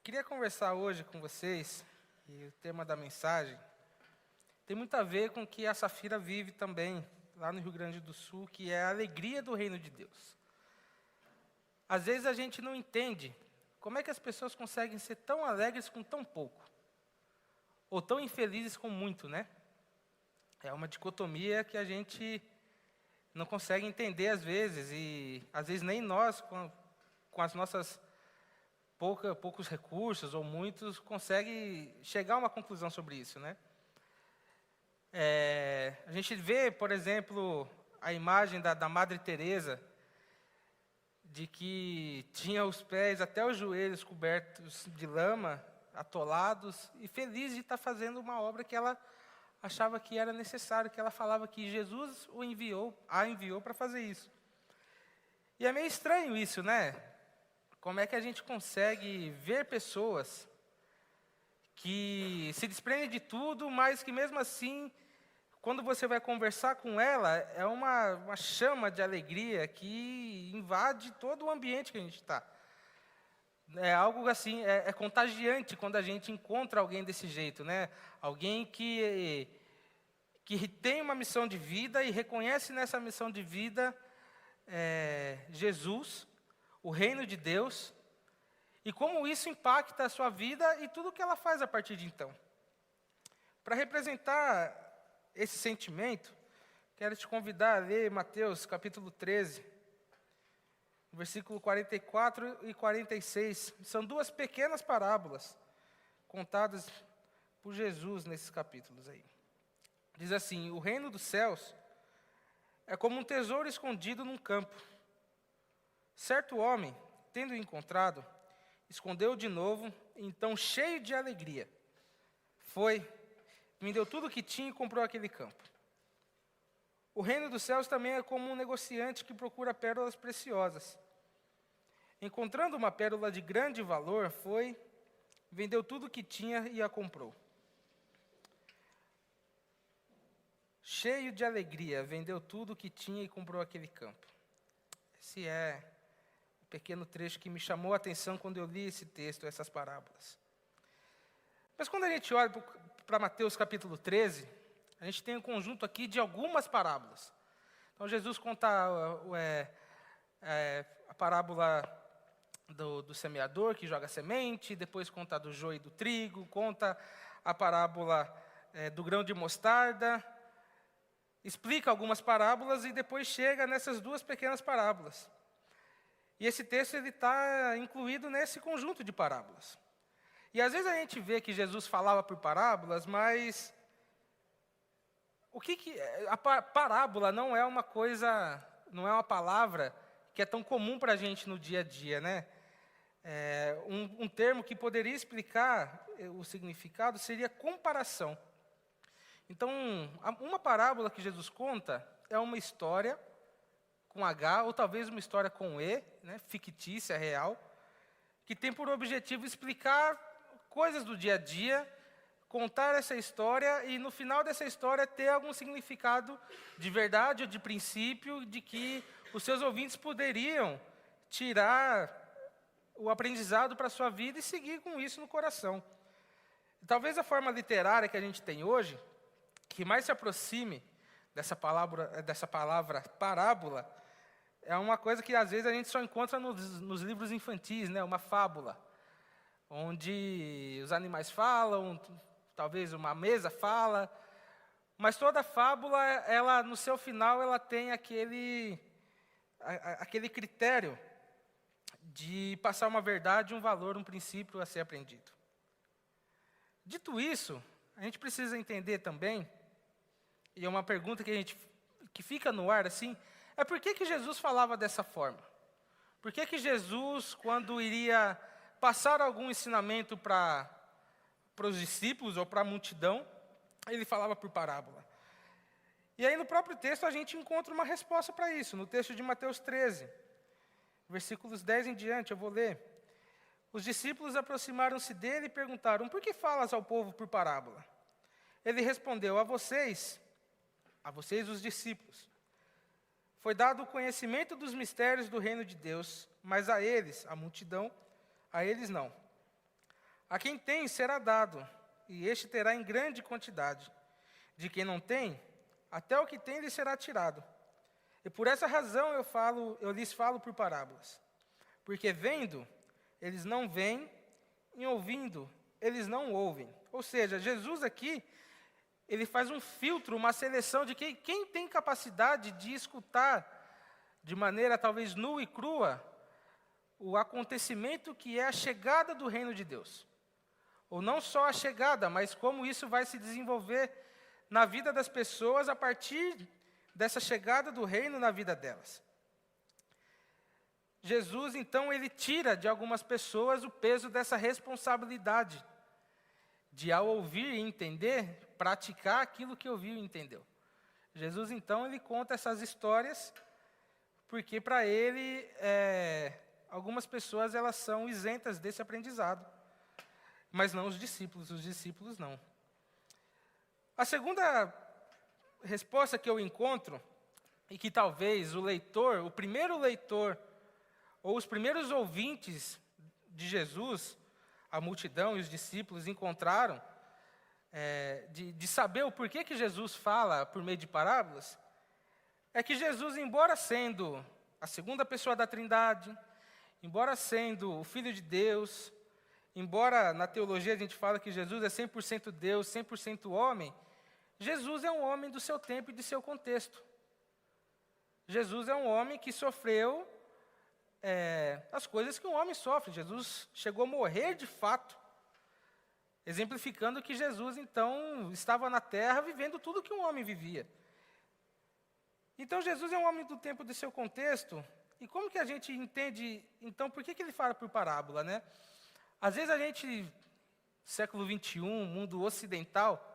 Queria conversar hoje com vocês, e o tema da mensagem tem muito a ver com o que a Safira vive também, lá no Rio Grande do Sul, que é a alegria do reino de Deus. Às vezes a gente não entende como é que as pessoas conseguem ser tão alegres com tão pouco, ou tão infelizes com muito, né? É uma dicotomia que a gente não consegue entender às vezes, e às vezes nem nós, com as nossas poucos recursos ou muitos, consegue chegar a uma conclusão sobre isso, né? A gente vê, por exemplo, a imagem da Madre Teresa, de que tinha os pés até os joelhos cobertos de lama, atolados, e feliz de estar fazendo uma obra que ela achava que era necessário, que ela falava que Jesus a enviou para fazer isso. E é meio estranho isso, né? Como é que a gente consegue ver pessoas que se desprendem de tudo, mas que mesmo assim, quando você vai conversar com ela, é uma chama de alegria que invade todo o ambiente que a gente está. É algo assim, é contagiante quando a gente encontra alguém desse jeito, né? Alguém que tem uma missão de vida e reconhece nessa missão de vida Jesus, o reino de Deus, e como isso impacta a sua vida e tudo o que ela faz a partir de então. Para representar esse sentimento, quero te convidar a ler Mateus capítulo 13, versículo 44 e 46. São duas pequenas parábolas contadas por Jesus nesses capítulos aí. Diz assim: o reino dos céus é como um tesouro escondido num campo. Certo homem, tendo encontrado, escondeu-o de novo, então, cheio de alegria, foi, vendeu tudo o que tinha e comprou aquele campo. O reino dos céus também é como um negociante que procura pérolas preciosas. Encontrando uma pérola de grande valor, foi, vendeu tudo o que tinha e a comprou. Cheio de alegria, vendeu tudo o que tinha e comprou aquele campo. Esse é o pequeno trecho que me chamou a atenção quando eu li esse texto, essas parábolas. Mas quando a gente olha para Mateus capítulo 13, a gente tem um conjunto aqui de algumas parábolas. Então Jesus conta a parábola do semeador que joga semente, depois conta do joio e do trigo, conta a parábola do grão de mostarda, explica algumas parábolas e depois chega nessas duas pequenas parábolas. E esse texto está incluído nesse conjunto de parábolas. E às vezes a gente vê que Jesus falava por parábolas, mas a parábola não é uma coisa, não é uma palavra que é tão comum para a gente no dia a dia, né? Um termo que poderia explicar o significado seria comparação. Então, uma parábola que Jesus conta é uma história com H, ou talvez uma história com E, né, fictícia, real, que tem por objetivo explicar coisas do dia a dia, contar essa história e, no final dessa história, ter algum significado de verdade ou de princípio, de que os seus ouvintes poderiam tirar o aprendizado para a sua vida e seguir com isso no coração. Talvez a forma literária que a gente tem hoje, que mais se aproxime dessa palavra parábola, é uma coisa que às vezes a gente só encontra nos livros infantis, né? Uma fábula, onde os animais falam, talvez uma mesa fala, mas toda fábula, ela no seu final, ela tem aquele critério de passar uma verdade, um valor, um princípio a ser aprendido. Dito isso, a gente precisa entender também, e é uma pergunta que fica no ar assim, é por que Jesus falava dessa forma? Por que Jesus, quando iria passar algum ensinamento para os discípulos ou para a multidão, ele falava por parábola? E aí no próprio texto a gente encontra uma resposta para isso, no texto de Mateus 13, versículos 10 em diante, eu vou ler. Os discípulos aproximaram-se dele e perguntaram: por que falas ao povo por parábola? Ele respondeu: a vocês os discípulos, foi dado o conhecimento dos mistérios do reino de Deus, mas a eles, a multidão, a eles não. A quem tem será dado, e este terá em grande quantidade. De quem não tem, até o que tem lhe será tirado. E por essa razão eu lhes falo por parábolas. Porque vendo, eles não veem, e ouvindo, eles não ouvem. Ou seja, Jesus aqui, ele faz um filtro, uma seleção de quem tem capacidade de escutar de maneira talvez nua e crua o acontecimento que é a chegada do reino de Deus. Ou não só a chegada, mas como isso vai se desenvolver na vida das pessoas a partir dessa chegada do reino na vida delas. Jesus, então, ele tira de algumas pessoas o peso dessa responsabilidade de, ao ouvir e entender, praticar aquilo que ouviu e entendeu. Jesus, então, ele conta essas histórias porque, para ele, algumas pessoas elas são isentas desse aprendizado, mas não os discípulos não. A segunda resposta que eu encontro, e que talvez o primeiro leitor, ou os primeiros ouvintes de Jesus, a multidão e os discípulos encontraram, de saber o porquê que Jesus fala por meio de parábolas, é que Jesus, embora sendo a segunda pessoa da Trindade, embora sendo o Filho de Deus, embora na teologia a gente fala que Jesus é 100% Deus, 100% homem, Jesus é um homem do seu tempo e de seu contexto. Jesus é um homem que sofreu as coisas que um homem sofre. Jesus chegou a morrer de fato, exemplificando que Jesus, então, estava na terra vivendo tudo que um homem vivia. Então, Jesus é um homem do tempo de seu contexto. E como que a gente entende, então, por que ele fala por parábola, né? Às vezes a gente, século 21, mundo ocidental,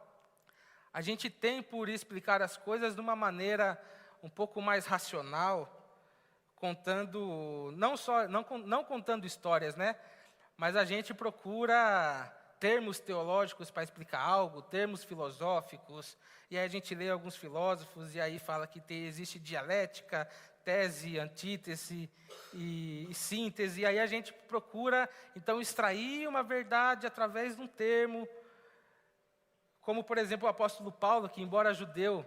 a gente tem por explicar as coisas de uma maneira um pouco mais racional, contando, não contando histórias, né? Mas a gente procura termos teológicos para explicar algo, termos filosóficos, e aí a gente lê alguns filósofos, e aí fala que existe dialética, tese, antítese e síntese, e aí a gente procura, então, extrair uma verdade através de um termo, como, por exemplo, o apóstolo Paulo, que, embora judeu,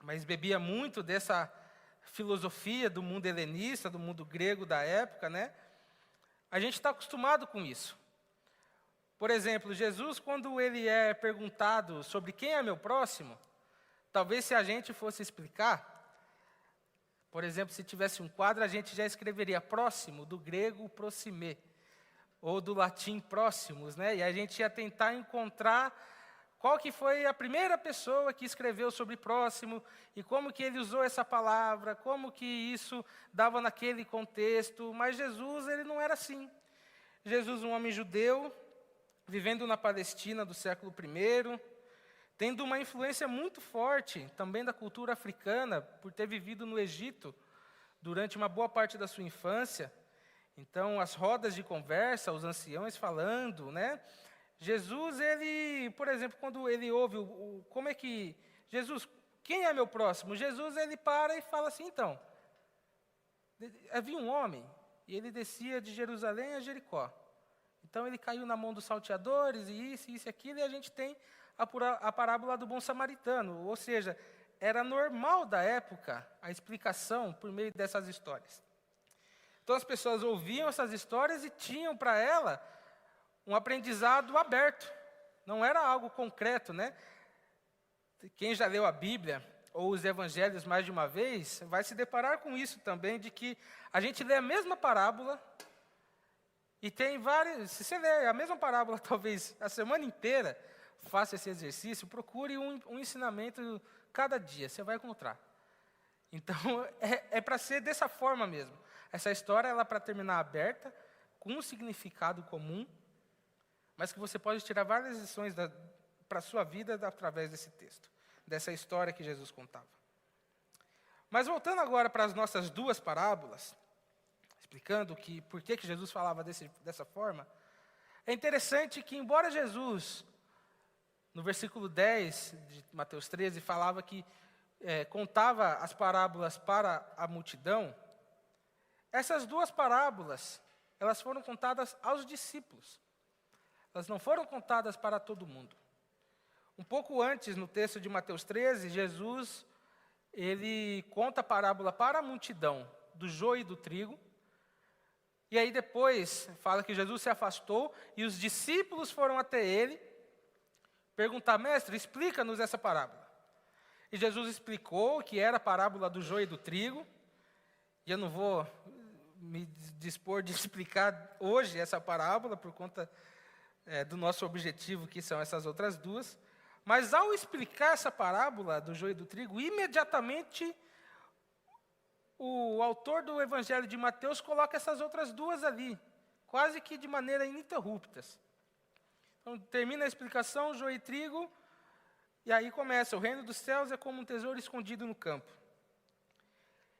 mas bebia muito dessa filosofia do mundo helenista, do mundo grego da época, né? A gente está acostumado com isso. Por exemplo, Jesus, quando ele é perguntado sobre quem é meu próximo, talvez se a gente fosse explicar, por exemplo, se tivesse um quadro, a gente já escreveria próximo, do grego proxime, ou do latim próximos, né? E a gente ia tentar encontrar qual que foi a primeira pessoa que escreveu sobre próximo, e como que ele usou essa palavra, como que isso dava naquele contexto. Mas Jesus, ele não era assim. Jesus, um homem judeu, vivendo na Palestina do século I, tendo uma influência muito forte também da cultura africana, por ter vivido no Egito durante uma boa parte da sua infância. Então, as rodas de conversa, os anciãos falando, né? Jesus, ele, por exemplo, quando ele ouve como é que... Jesus, quem é meu próximo? Jesus, ele para e fala assim, então, havia um homem, e ele descia de Jerusalém a Jericó. Então, ele caiu na mão dos salteadores, e isso e aquilo, e a gente tem a parábola do bom samaritano. Ou seja, era normal da época a explicação por meio dessas histórias. Então, as pessoas ouviam essas histórias e tinham para ela um aprendizado aberto. Não era algo concreto, né? Quem já leu a Bíblia ou os evangelhos mais de uma vez, vai se deparar com isso também, de que a gente lê a mesma parábola e tem várias... Se você lê a mesma parábola, talvez, a semana inteira, faça esse exercício, procure um ensinamento cada dia, você vai encontrar. Então, é para ser dessa forma mesmo. Essa história, ela é para terminar aberta, com um significado comum, mas que você pode tirar várias lições para a sua vida através desse texto, dessa história que Jesus contava. Mas voltando agora para as nossas duas parábolas, explicando por que Jesus falava dessa forma, é interessante que, embora Jesus, no versículo 10 de Mateus 13, falava que contava as parábolas para a multidão, essas duas parábolas, elas foram contadas aos discípulos. Elas não foram contadas para todo mundo. Um pouco antes, no texto de Mateus 13, Jesus, ele conta a parábola para a multidão do joio e do trigo. E aí depois fala que Jesus se afastou e os discípulos foram até ele perguntar: mestre, explica-nos essa parábola. E Jesus explicou que era a parábola do joio e do trigo. E eu não vou me dispor de explicar hoje essa parábola por conta do nosso objetivo, que são essas outras duas. Mas ao explicar essa parábola do joio e do trigo, imediatamente o autor do Evangelho de Mateus coloca essas outras duas ali, quase que de maneira ininterruptas. Então, termina a explicação, joio e trigo, e aí começa: o reino dos céus é como um tesouro escondido no campo.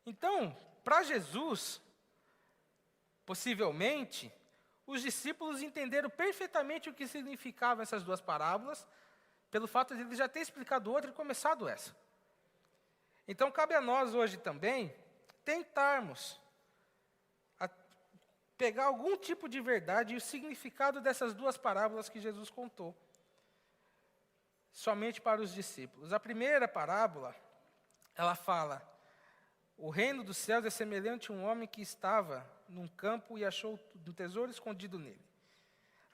Então, para Jesus, possivelmente, os discípulos entenderam perfeitamente o que significavam essas duas parábolas, pelo fato de ele já ter explicado outra e começado essa. Então, cabe a nós hoje também tentarmos pegar algum tipo de verdade e o significado dessas duas parábolas que Jesus contou, somente para os discípulos. A primeira parábola, ela fala: o reino dos céus é semelhante a um homem que estava num campo e achou um tesouro escondido nele.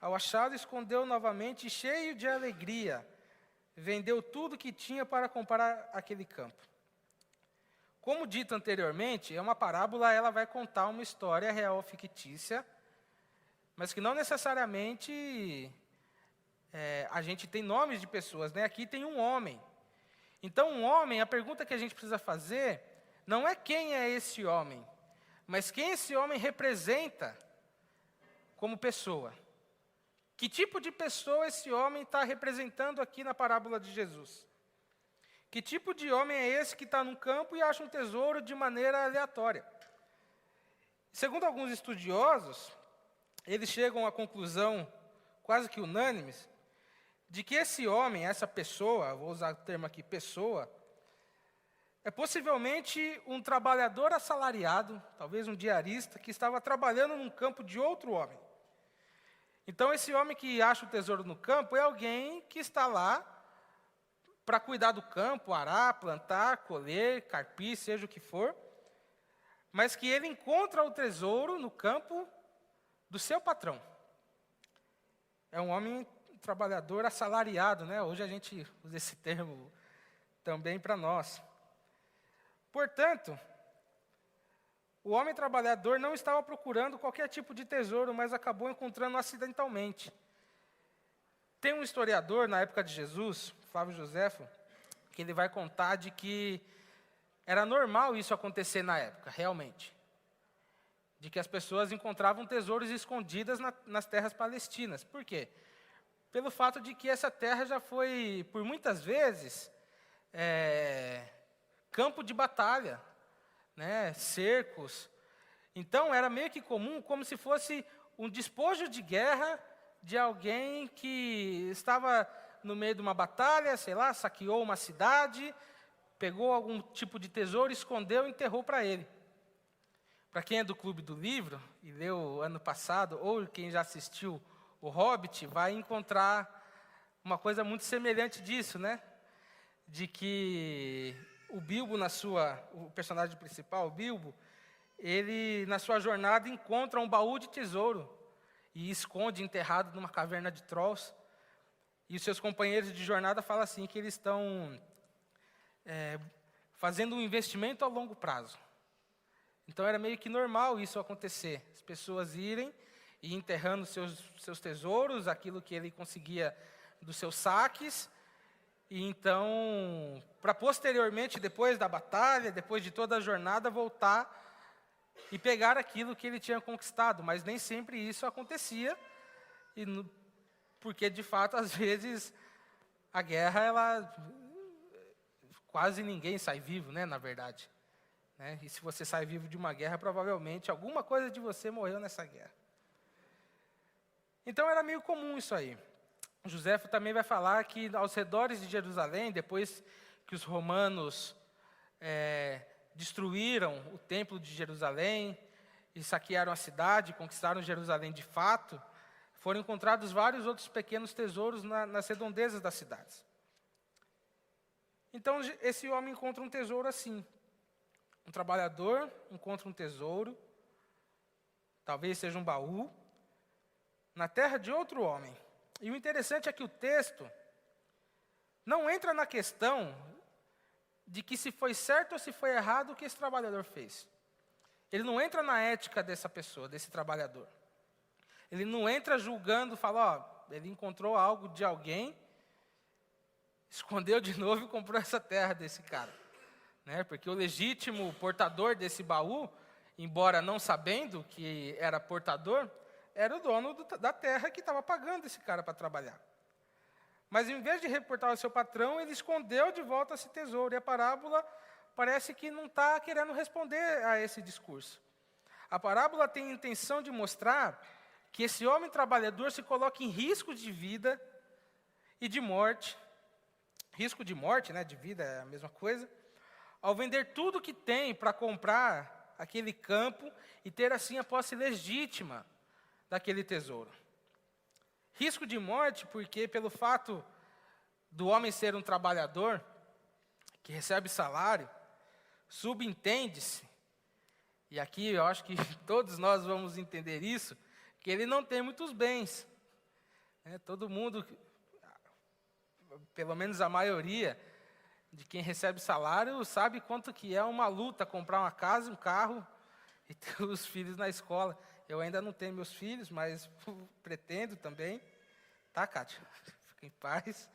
Ao achá-lo, escondeu novamente, cheio de alegria, vendeu tudo que tinha para comprar aquele campo. Como dito anteriormente, é uma parábola, ela vai contar uma história real ou fictícia, mas que não necessariamente a gente tem nomes de pessoas, né? Aqui tem um homem. Então, um homem, a pergunta que a gente precisa fazer não é quem é esse homem, mas quem esse homem representa como pessoa. Que tipo de pessoa esse homem está representando aqui na parábola de Jesus? Que tipo de homem é esse que está num campo e acha um tesouro de maneira aleatória? Segundo alguns estudiosos, eles chegam à conclusão quase que unânimes de que esse homem, essa pessoa, vou usar o termo aqui, pessoa, é possivelmente um trabalhador assalariado, talvez um diarista, que estava trabalhando num campo de outro homem. Então, esse homem que acha o tesouro no campo é alguém que está lá para cuidar do campo, arar, plantar, colher, carpir, seja o que for, mas que ele encontra o tesouro no campo do seu patrão. É um homem trabalhador assalariado, né? Hoje a gente usa esse termo também para nós. Portanto, o homem trabalhador não estava procurando qualquer tipo de tesouro, mas acabou encontrando acidentalmente. Tem um historiador na época de Jesus, Flávio Joséfo, que ele vai contar de que era normal isso acontecer na época, realmente. De que as pessoas encontravam tesouros escondidos nas terras palestinas. Por quê? Pelo fato de que essa terra já foi, por muitas vezes, campo de batalha, né, cercos. Então, era meio que comum, como se fosse um despojo de guerra de alguém que estava no meio de uma batalha, sei lá, saqueou uma cidade, pegou algum tipo de tesouro, escondeu e enterrou para ele. Para quem é do Clube do Livro, e leu ano passado, ou quem já assistiu O Hobbit, vai encontrar uma coisa muito semelhante disso, né? De que o Bilbo, o personagem principal, o Bilbo, ele, na sua jornada, encontra um baú de tesouro e esconde enterrado numa caverna de Trolls. E os seus companheiros de jornada falam assim, que eles estão fazendo um investimento a longo prazo. Então, era meio que normal isso acontecer. As pessoas irem e enterrando seus tesouros, aquilo que ele conseguia dos seus saques. E então, para posteriormente, depois da batalha, depois de toda a jornada, voltar e pegar aquilo que ele tinha conquistado. Mas nem sempre isso acontecia, porque, de fato, às vezes, a guerra, quase ninguém sai vivo, né, na verdade. Né? E se você sai vivo de uma guerra, provavelmente alguma coisa de você morreu nessa guerra. Então, era meio comum isso aí. Joséfo também vai falar que aos redores de Jerusalém, depois que os romanos destruíram o templo de Jerusalém e saquearam a cidade, conquistaram Jerusalém de fato, foram encontrados vários outros pequenos tesouros nas redondezas das cidades. Então, esse homem encontra um tesouro assim. Um trabalhador encontra um tesouro, talvez seja um baú, na terra de outro homem. E o interessante é que o texto não entra na questão de que se foi certo ou se foi errado o que esse trabalhador fez. Ele não entra na ética dessa pessoa, desse trabalhador. Ele não entra julgando, fala, ele encontrou algo de alguém, escondeu de novo e comprou essa terra desse cara. Né? Porque o legítimo portador desse baú, embora não sabendo que era portador, era o dono da terra que estava pagando esse cara para trabalhar. Mas em vez de reportar ao seu patrão, ele escondeu de volta esse tesouro. E a parábola parece que não está querendo responder a esse discurso. A parábola tem a intenção de mostrar que esse homem trabalhador se coloca em risco de vida e de morte. Risco de morte, né, de vida é a mesma coisa. Ao vender tudo que tem para comprar aquele campo e ter assim a posse legítima daquele tesouro. Risco de morte porque pelo fato do homem ser um trabalhador que recebe salário, subentende-se, e aqui eu acho que todos nós vamos entender isso, que ele não tem muitos bens. Todo mundo, pelo menos a maioria de quem recebe salário, sabe quanto que é uma luta comprar uma casa, um carro e ter os filhos na escola. Eu ainda não tenho meus filhos, mas pretendo também. Tá, Kátia? Fica em paz.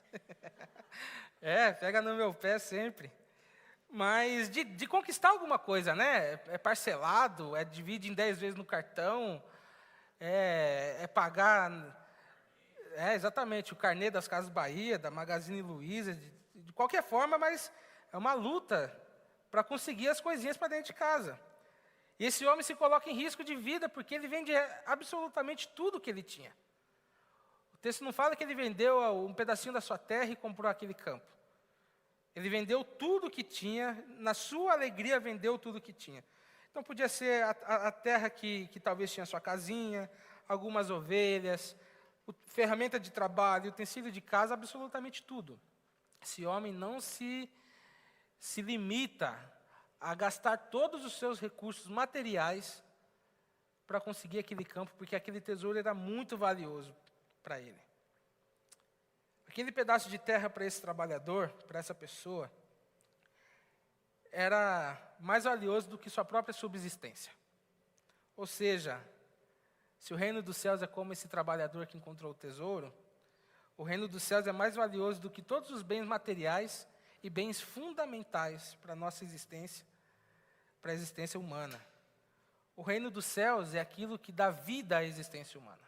Pega no meu pé sempre. Mas de conquistar alguma coisa, né? É parcelado, divide em 10 vezes no cartão, pagar, exatamente, o carnê das Casas Bahia, da Magazine Luiza, de qualquer forma, mas é uma luta para conseguir as coisinhas para dentro de casa. E esse homem se coloca em risco de vida, porque ele vende absolutamente tudo que ele tinha. O texto não fala que ele vendeu um pedacinho da sua terra e comprou aquele campo. Ele vendeu tudo que tinha, na sua alegria vendeu tudo que tinha. Então podia ser a terra que talvez tinha sua casinha, algumas ovelhas, ferramenta de trabalho, utensílio de casa, absolutamente tudo. Esse homem não se limita a gastar todos os seus recursos materiais para conseguir aquele campo, porque aquele tesouro era muito valioso para ele. Aquele pedaço de terra para esse trabalhador, para essa pessoa, era mais valioso do que sua própria subsistência. Ou seja, se o reino dos céus é como esse trabalhador que encontrou o tesouro, o reino dos céus é mais valioso do que todos os bens materiais e bens fundamentais para a nossa existência, para a existência humana. O reino dos céus é aquilo que dá vida à existência humana.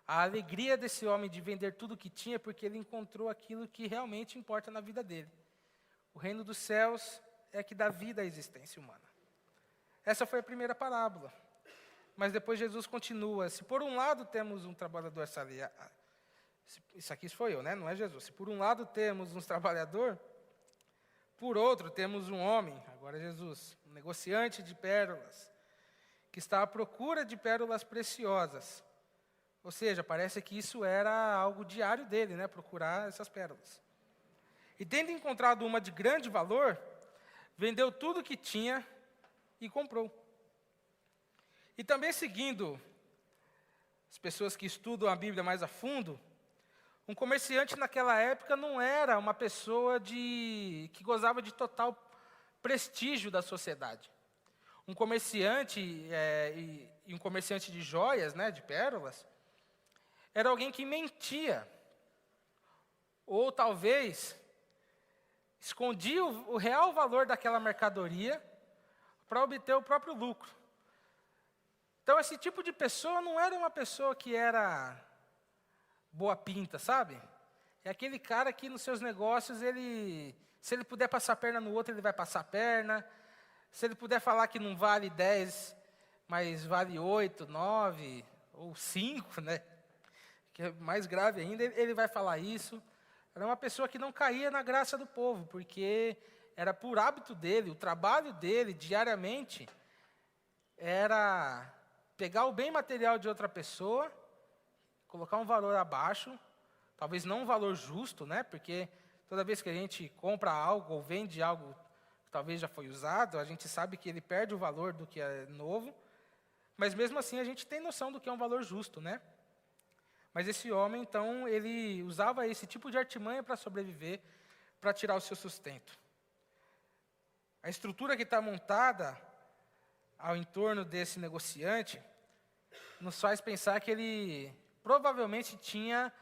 A alegria desse homem de vender tudo o que tinha, porque ele encontrou aquilo que realmente importa na vida dele. O reino dos céus é que dá vida à existência humana. Essa foi a primeira parábola. Mas depois Jesus continua. Se por um lado temos um trabalhador assalariado, isso aqui foi eu, né? Não é Jesus. Se por um lado temos um trabalhador, por outro temos um homem, agora é Jesus, um negociante de pérolas, que está à procura de pérolas preciosas. Ou seja, parece que isso era algo diário dele, né? Procurar essas pérolas. E tendo encontrado uma de grande valor, vendeu tudo que tinha e comprou. E também seguindo as pessoas que estudam a Bíblia mais a fundo, um comerciante naquela época não era uma pessoa que gozava de total prestígio da sociedade. Um comerciante, e um comerciante de joias, né, de pérolas, era alguém que mentia. Ou talvez escondia o real valor daquela mercadoria para obter o próprio lucro. Então, esse tipo de pessoa não era uma pessoa que era boa pinta, sabe? É aquele cara que nos seus negócios, se ele puder passar a perna no outro, ele vai passar a perna. Se ele puder falar que não vale 10, mas vale 8, 9 ou 5, né? Que é mais grave ainda, ele vai falar isso. Era uma pessoa que não caía na graça do povo, porque era por hábito dele, o trabalho dele diariamente era pegar o bem material de outra pessoa colocar um valor abaixo, talvez não um valor justo, né? Porque toda vez que a gente compra algo ou vende algo que talvez já foi usado, a gente sabe que ele perde o valor do que é novo, mas mesmo assim a gente tem noção do que é um valor justo, né? Mas esse homem, então, ele usava esse tipo de artimanha para sobreviver, para tirar o seu sustento. A estrutura que está montada ao entorno desse negociante nos faz pensar que ele provavelmente tinha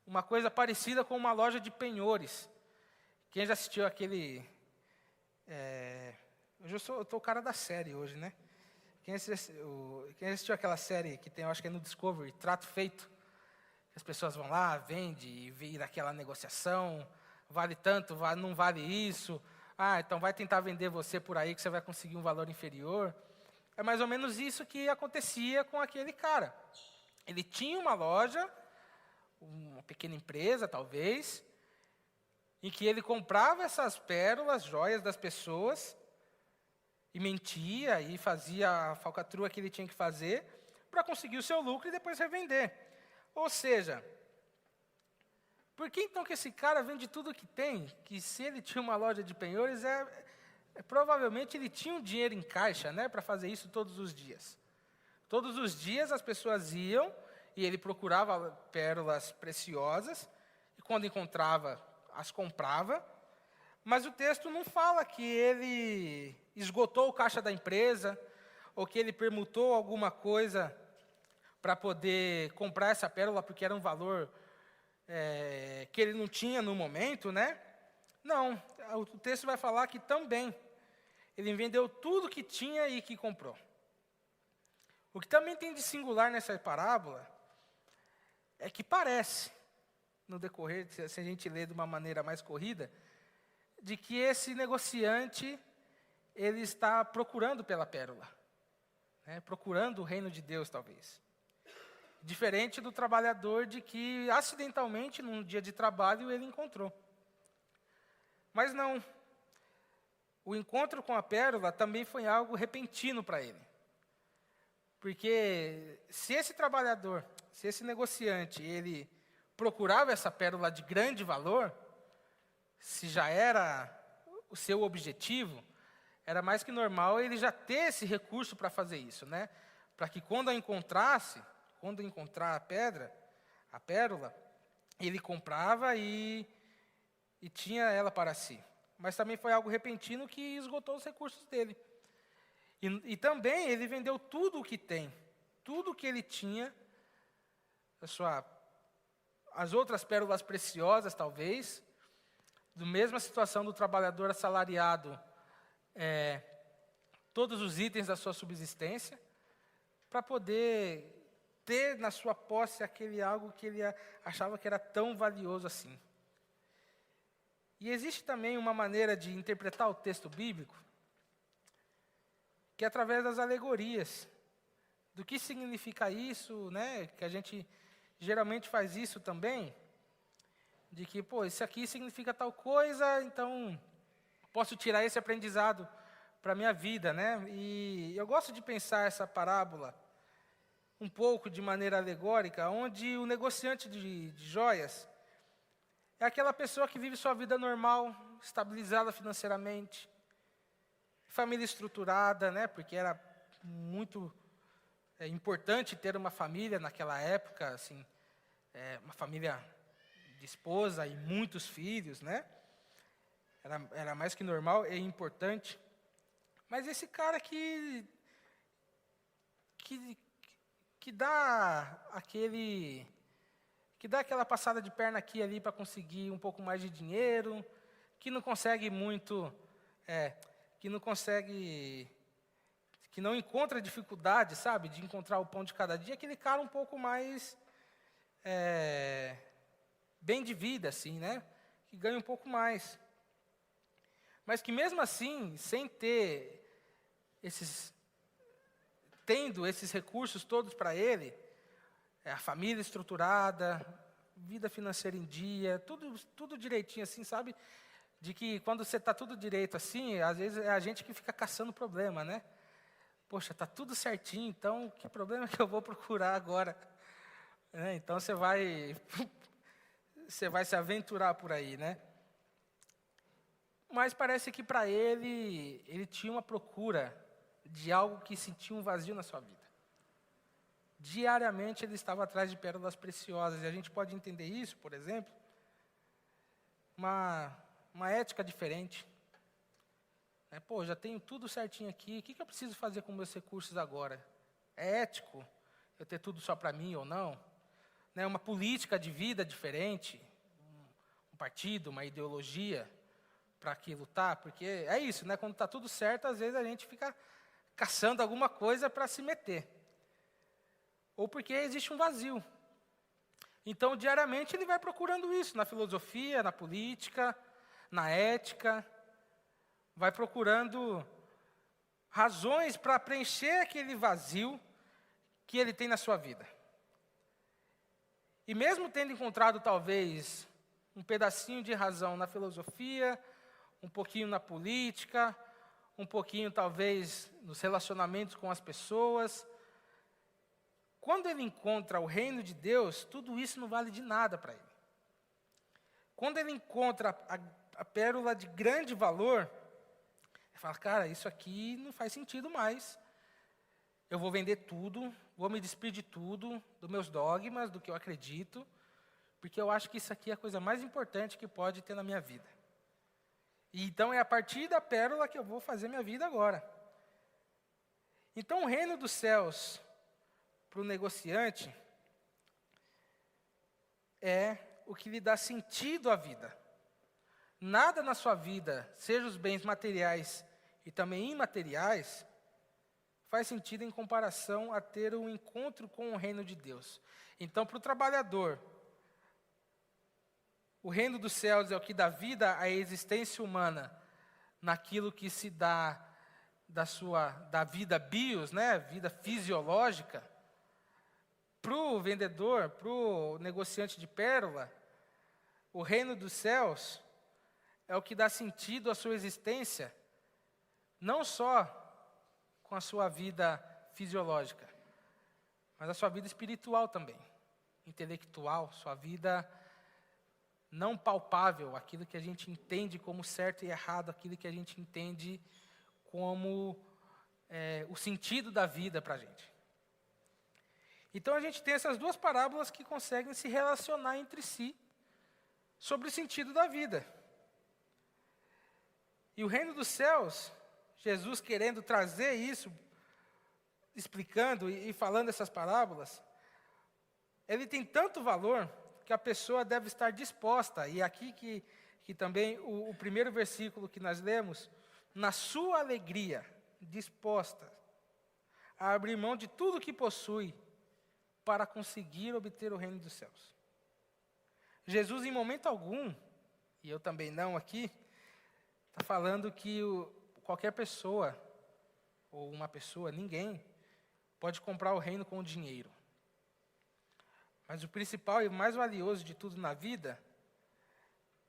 uma coisa parecida com uma loja de penhores. Quem já assistiu aquele... Hoje eu estou o cara da série hoje, né? Quem assistiu aquela série que tem, eu acho que é no Discovery, Trato Feito? As pessoas vão lá, vendem e vira aquela negociação, vale tanto, não vale isso. Então vai tentar vender você por aí que você vai conseguir um valor inferior. É mais ou menos isso que acontecia com aquele cara. Ele tinha uma loja, uma pequena empresa talvez, em que ele comprava essas pérolas, joias das pessoas, e mentia e fazia a falcatrua que ele tinha que fazer para conseguir o seu lucro e depois revender. Ou seja, por que então que esse cara vende tudo que tem? Que se ele tinha uma loja de penhores, provavelmente ele tinha um dinheiro em caixa, né, para fazer isso todos os dias. Todos os dias as pessoas iam e ele procurava pérolas preciosas, e quando encontrava, as comprava. Mas o texto não fala que ele esgotou o caixa da empresa, ou que ele permutou alguma coisa para poder comprar essa pérola, porque era um valor que ele não tinha no momento, né? Não, o texto vai falar que também ele vendeu tudo que tinha e que comprou. O que também tem de singular nessa parábola é que parece, no decorrer, se a gente ler de uma maneira mais corrida, de que esse negociante, ele está procurando pela pérola, né? Procurando o reino de Deus, talvez. Diferente do trabalhador de que, acidentalmente, num dia de trabalho, ele encontrou. Mas não. O encontro com a pérola também foi algo repentino para ele. Porque se esse trabalhador, se esse negociante, ele procurava essa pérola de grande valor, se já era o seu objetivo, era mais que normal ele já ter esse recurso para fazer isso, né? Para que quando encontrar a pérola, ele comprava e tinha ela para si. Mas também foi algo repentino que esgotou os recursos dele. E também ele vendeu tudo o que tem, tudo o que ele tinha, as outras pérolas preciosas, talvez, da mesma situação do trabalhador assalariado, todos os itens da sua subsistência, para poder ter na sua posse aquele algo que ele achava que era tão valioso assim. E existe também uma maneira de interpretar o texto bíblico, que é através das alegorias. Do que significa isso, né? Que a gente geralmente faz isso também, de que, isso aqui significa tal coisa, então posso tirar esse aprendizado para a minha vida, né? E eu gosto de pensar essa parábola um pouco de maneira alegórica, onde o negociante de joias é aquela pessoa que vive sua vida normal, estabilizada financeiramente, família estruturada, né? Porque era muito importante ter uma família naquela época, assim, uma família de esposa e muitos filhos, né? Era mais que normal e importante. Mas esse cara que dá aquela passada de perna aqui e ali para conseguir um pouco mais de dinheiro, que não consegue muito, que não encontra dificuldade, sabe, de encontrar o pão de cada dia, aquele cara um pouco mais bem de vida, assim, né, que ganha um pouco mais. Mas que mesmo assim, tendo esses recursos todos para ele, a família estruturada, vida financeira em dia, tudo direitinho assim, sabe? De que quando você está tudo direito assim, às vezes é a gente que fica caçando problema, né? Poxa, está tudo certinho, então que problema que eu vou procurar agora? né? Então você vai se aventurar por aí, né? Mas parece que para ele tinha uma procura de algo que sentia um vazio na sua vida. Diariamente ele estava atrás de pérolas preciosas, e a gente pode entender isso, por exemplo, uma ética diferente. Pô, já tenho tudo certinho aqui, o que eu preciso fazer com meus recursos agora? É ético eu ter tudo só para mim ou não? Uma política de vida diferente, um partido, uma ideologia para que lutar, porque é isso, quando está tudo certo, às vezes a gente fica caçando alguma coisa para se meter. Ou porque existe um vazio. Então, diariamente, ele vai procurando isso, na filosofia, na política, na ética, vai procurando razões para preencher aquele vazio que ele tem na sua vida. E mesmo tendo encontrado, talvez, um pedacinho de razão na filosofia, um pouquinho na política, um pouquinho, talvez, nos relacionamentos com as pessoas, quando ele encontra o reino de Deus, tudo isso não vale de nada para ele. Quando ele encontra a pérola de grande valor, ele fala, cara, isso aqui não faz sentido mais. Eu vou vender tudo, vou me despedir de tudo, dos meus dogmas, do que eu acredito, porque eu acho que isso aqui é a coisa mais importante que pode ter na minha vida. E então é a partir da pérola que eu vou fazer minha vida agora. Então o reino dos céus, para o negociante, é o que lhe dá sentido à vida. Nada na sua vida, seja os bens materiais e também imateriais, faz sentido em comparação a ter um encontro com o reino de Deus. Então, para o trabalhador, o reino dos céus é o que dá vida à existência humana, naquilo que se dá da vida bios, vida fisiológica. Para o vendedor, para o negociante de pérola, o reino dos céus é o que dá sentido à sua existência, não só com a sua vida fisiológica, mas a sua vida espiritual também, intelectual, sua vida não palpável, aquilo que a gente entende como certo e errado, aquilo que a gente entende como o sentido da vida para a gente. Então a gente tem essas duas parábolas que conseguem se relacionar entre si sobre o sentido da vida. E o reino dos céus, Jesus querendo trazer isso, explicando e falando essas parábolas, ele tem tanto valor que a pessoa deve estar disposta, e aqui que também o primeiro versículo que nós lemos, na sua alegria, disposta a abrir mão de tudo que possui para conseguir obter o reino dos céus. Jesus, em momento algum, e eu também não aqui, está falando que qualquer pessoa, ou uma pessoa, ninguém, pode comprar o reino com o dinheiro. Mas o principal e o mais valioso de tudo na vida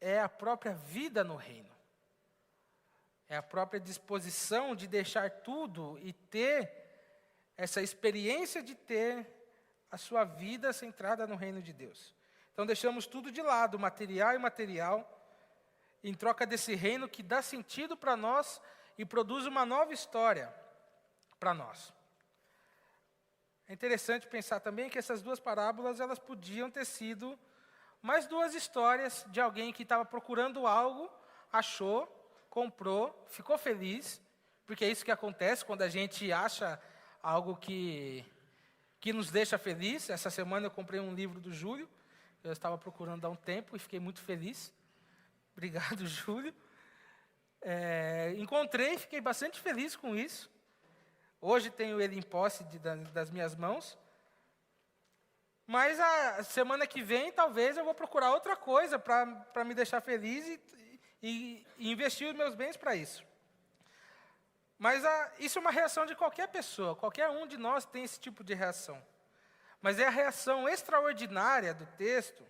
é a própria vida no reino. É a própria disposição de deixar tudo e ter essa experiência de ter a sua vida centrada no reino de Deus. Então deixamos tudo de lado, material e imaterial, em troca desse reino que dá sentido para nós e produz uma nova história para nós. É interessante pensar também que essas duas parábolas, elas podiam ter sido mais duas histórias de alguém que estava procurando algo, achou, comprou, ficou feliz, porque é isso que acontece quando a gente acha algo que nos deixa feliz. Essa semana eu comprei um livro do Júlio, eu estava procurando há um tempo e fiquei muito feliz. Obrigado, Júlio. Encontrei, fiquei bastante feliz com isso. Hoje tenho ele em posse das minhas mãos. Mas a semana que vem, talvez, eu vou procurar outra coisa para me deixar feliz e investir os meus bens para isso. Mas isso é uma reação de qualquer pessoa, qualquer um de nós tem esse tipo de reação. Mas é a reação extraordinária do texto,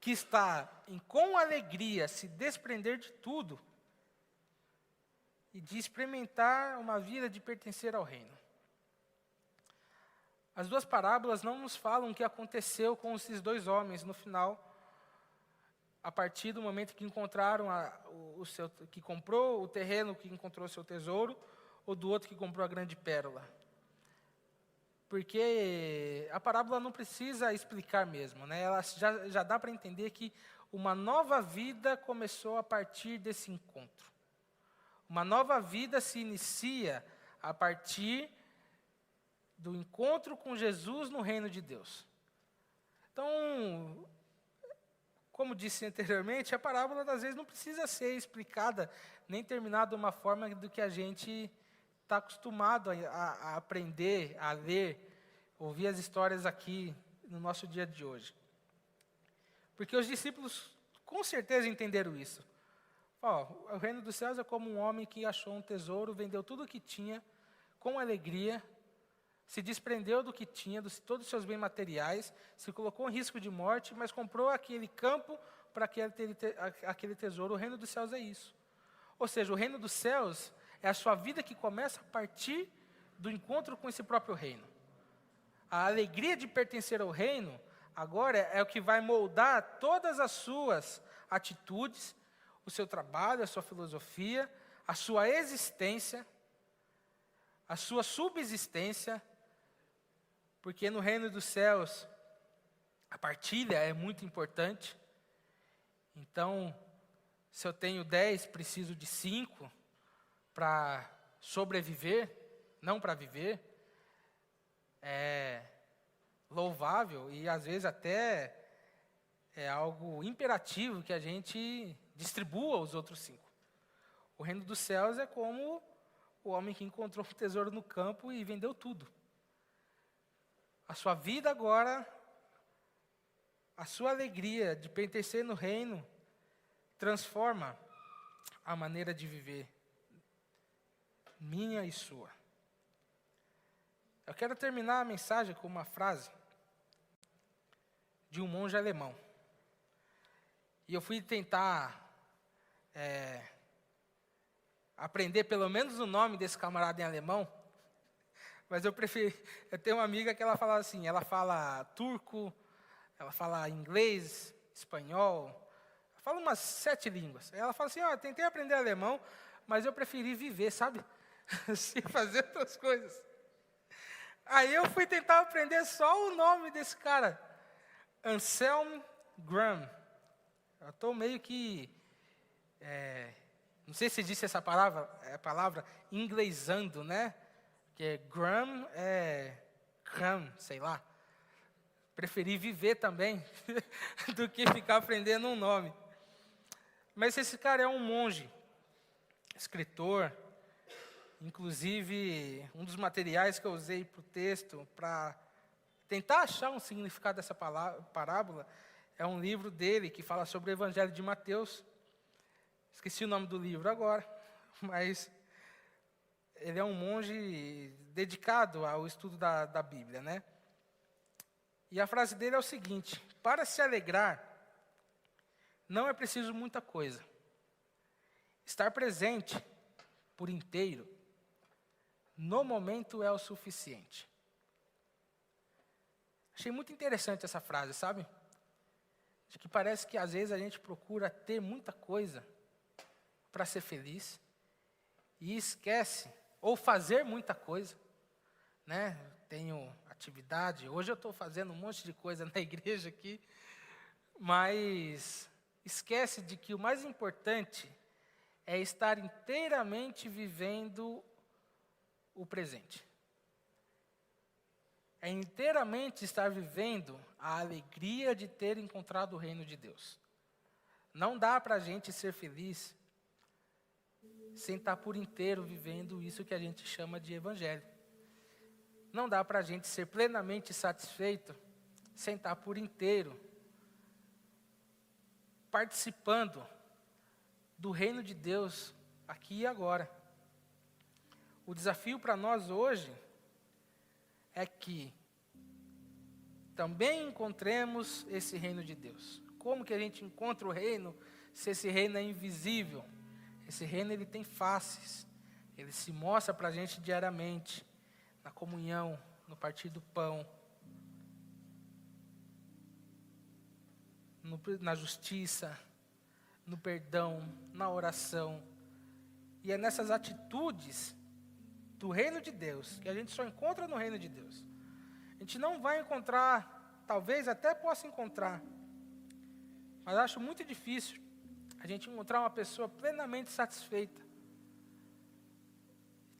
que está em, com alegria, se desprender de tudo e de experimentar uma vida de pertencer ao reino. As duas parábolas não nos falam o que aconteceu com esses dois homens no final, a partir do momento que encontraram que comprou o terreno, que encontrou o seu tesouro, ou do outro que comprou a grande pérola. Porque a parábola não precisa explicar mesmo, né? Ela já dá para entender que uma nova vida começou a partir desse encontro. Uma nova vida se inicia a partir do encontro com Jesus no reino de Deus. Então, como disse anteriormente, a parábola às vezes não precisa ser explicada nem terminada de uma forma do que a gente está acostumado a aprender, a ler, ouvir as histórias aqui no nosso dia de hoje. Porque os discípulos com certeza entenderam isso. O reino dos céus é como um homem que achou um tesouro, vendeu tudo o que tinha, com alegria, se desprendeu do que tinha, de todos os seus bens materiais, se colocou em risco de morte, mas comprou aquele campo para aquele tesouro. O reino dos céus é isso. Ou seja, o reino dos céus é a sua vida que começa a partir do encontro com esse próprio reino. A alegria de pertencer ao reino, agora, é o que vai moldar todas as suas atitudes, o seu trabalho, a sua filosofia, a sua existência, a sua subsistência, porque no reino dos céus a partilha é muito importante. Então, se eu tenho 10, preciso de 5 para sobreviver, não para viver. É louvável e às vezes até é algo imperativo que a gente distribua os outros 5. O reino dos céus é como o homem que encontrou um tesouro no campo e vendeu tudo. A sua vida agora, a sua alegria de pertencer no reino, transforma a maneira de viver, minha e sua. Eu quero terminar a mensagem com uma frase de um monge alemão. E eu fui tentar aprender pelo menos o nome desse camarada em alemão, mas eu tenho uma amiga que ela fala assim, ela fala turco, ela fala inglês, espanhol, ela fala umas 7 línguas. Ela fala assim, tentei aprender alemão, mas eu preferi viver, sabe? Sem fazer outras coisas. Aí eu fui tentar aprender só o nome desse cara, Anselm Graham. Eu estou meio que, não sei se disse essa palavra inglesando, né? Porque Graham é Graham, sei lá. Preferi viver também do que ficar aprendendo um nome. Mas esse cara é um monge, escritor. Inclusive, um dos materiais que eu usei para o texto, para tentar achar um significado dessa parábola, é um livro dele que fala sobre o Evangelho de Mateus. Esqueci o nome do livro agora, mas ele é um monge dedicado ao estudo da Bíblia, né? E a frase dele é o seguinte: para se alegrar, não é preciso muita coisa. Estar presente por inteiro, no momento é o suficiente. Achei muito interessante essa frase, sabe? De que parece que às vezes a gente procura ter muita coisa para ser feliz e esquece, ou fazer muita coisa, né? Tenho atividade, hoje eu estou fazendo um monte de coisa na igreja aqui, mas esquece de que o mais importante é estar inteiramente vivendo o presente. É inteiramente estar vivendo a alegria de ter encontrado o reino de Deus. Não dá para a gente ser feliz sem estar por inteiro vivendo isso que a gente chama de evangelho. Não dá para a gente ser plenamente satisfeito sem estar por inteiro participando do reino de Deus aqui e agora. O desafio para nós hoje é que também encontremos esse reino de Deus. Como que a gente encontra o reino se esse reino é invisível? Esse reino ele tem faces, ele se mostra para a gente diariamente, na comunhão, no partir do pão, na justiça, no perdão, na oração. E é nessas atitudes do reino de Deus, que a gente só encontra no reino de Deus. A gente não vai encontrar, talvez até possa encontrar, mas acho muito difícil a gente encontrar uma pessoa plenamente satisfeita.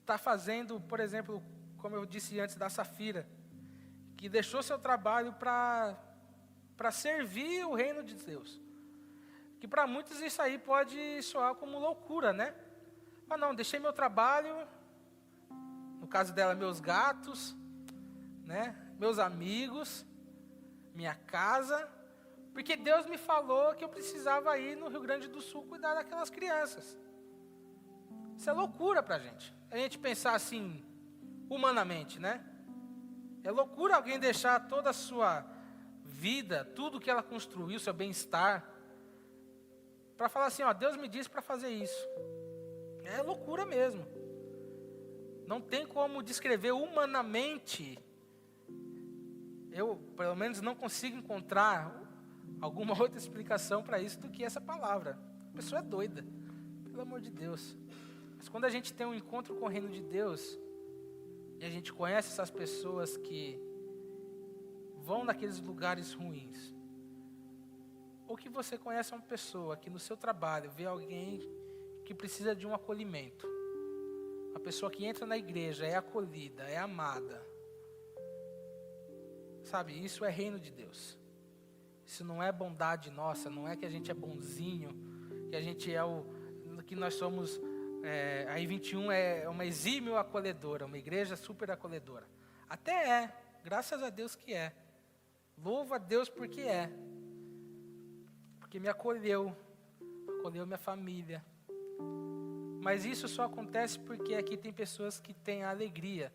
Está fazendo, por exemplo, como eu disse antes, da Safira, que deixou seu trabalho para servir o reino de Deus. Que para muitos isso aí pode soar como loucura, né? Mas não, deixei meu trabalho, no caso dela, meus gatos, né? Meus amigos, minha casa, porque Deus me falou que eu precisava ir no Rio Grande do Sul cuidar daquelas crianças. Isso é loucura para a gente pensar assim, humanamente, né? É loucura alguém deixar toda a sua vida, tudo que ela construiu, seu bem-estar, para falar assim, ó, Deus me disse para fazer isso. É loucura mesmo. Não tem como descrever humanamente. Eu, pelo menos, não consigo encontrar alguma outra explicação para isso do que essa palavra. A pessoa é doida, pelo amor de Deus. Mas quando a gente tem um encontro com o reino de Deus, e a gente conhece essas pessoas que vão naqueles lugares ruins, ou que você conhece uma pessoa que no seu trabalho vê alguém que precisa de um acolhimento, a pessoa que entra na igreja é acolhida, é amada, sabe, isso é reino de Deus. Isso não é bondade nossa, não é que a gente é bonzinho, que a gente é que nós somos, a I21 é uma exímio acolhedora, uma igreja super acolhedora. Até é, graças a Deus que é. Louvo a Deus porque é. Porque me acolheu minha família. Mas isso só acontece porque aqui tem pessoas que têm a alegria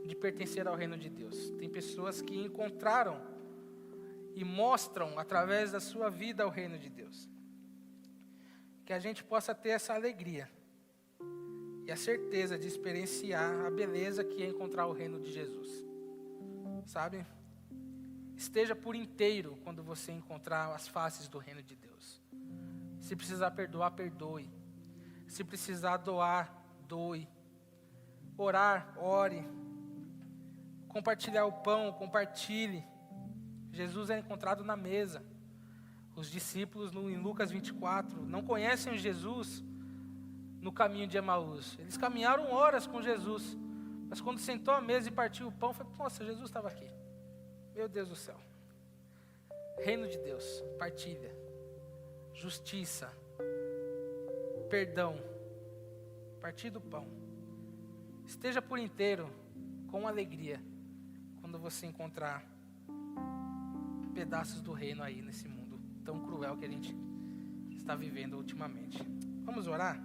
de pertencer ao reino de Deus. Tem pessoas que encontraram e mostram através da sua vida o reino de Deus. Que a gente possa ter essa alegria e a certeza de experienciar a beleza que é encontrar o reino de Jesus. Sabe? Esteja por inteiro quando você encontrar as faces do reino de Deus. Se precisar perdoar, perdoe. Se precisar doar, doe. Orar, ore. Compartilhar o pão, compartilhe. Jesus é encontrado na mesa. Os discípulos em Lucas 24 não conhecem Jesus no caminho de Emaús. Eles caminharam horas com Jesus, mas quando sentou à mesa e partiu o pão, foi, nossa, Jesus estava aqui. Meu Deus do céu. Reino de Deus, partilha, justiça, perdão, partir do pão. Esteja por inteiro, com alegria, quando você encontrar pedaços do reino aí nesse mundo tão cruel que a gente está vivendo ultimamente. Vamos orar?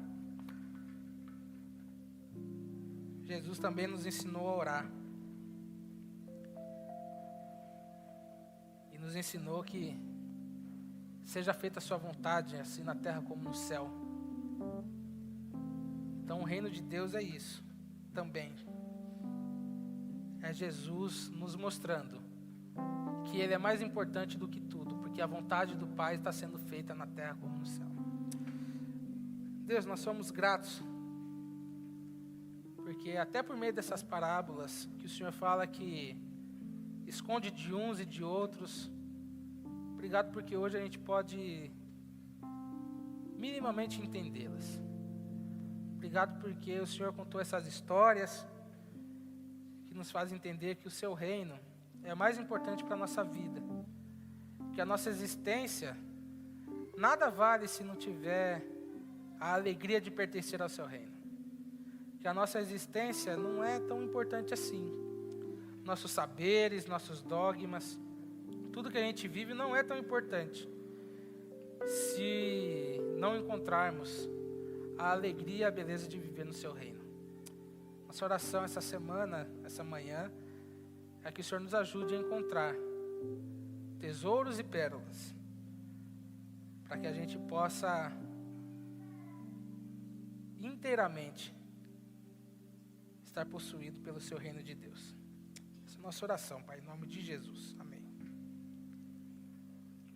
Jesus também nos ensinou a orar. E nos ensinou que seja feita a sua vontade, assim na terra como no céu. Então o reino de Deus é isso também. É Jesus nos mostrando que Ele é mais importante do que tudo, porque a vontade do Pai está sendo feita na terra como no céu. Deus, nós somos gratos, porque até por meio dessas parábolas que o Senhor fala que esconde de uns e de outros, obrigado porque hoje a gente pode minimamente entendê-las. Obrigado porque o Senhor contou essas histórias que nos fazem entender que o Seu reino é mais importante para a nossa vida. Que a nossa existência nada vale se não tiver a alegria de pertencer ao Seu reino. Que a nossa existência não é tão importante assim. Nossos saberes, nossos dogmas, tudo que a gente vive não é tão importante se não encontrarmos a alegria e a beleza de viver no Seu reino. Nossa oração essa semana, essa manhã, é que o Senhor nos ajude a encontrar tesouros e pérolas, para que a gente possa inteiramente estar possuído pelo Seu reino de Deus. Essa é a nossa nossa oração, Pai, em nome de Jesus. Amém.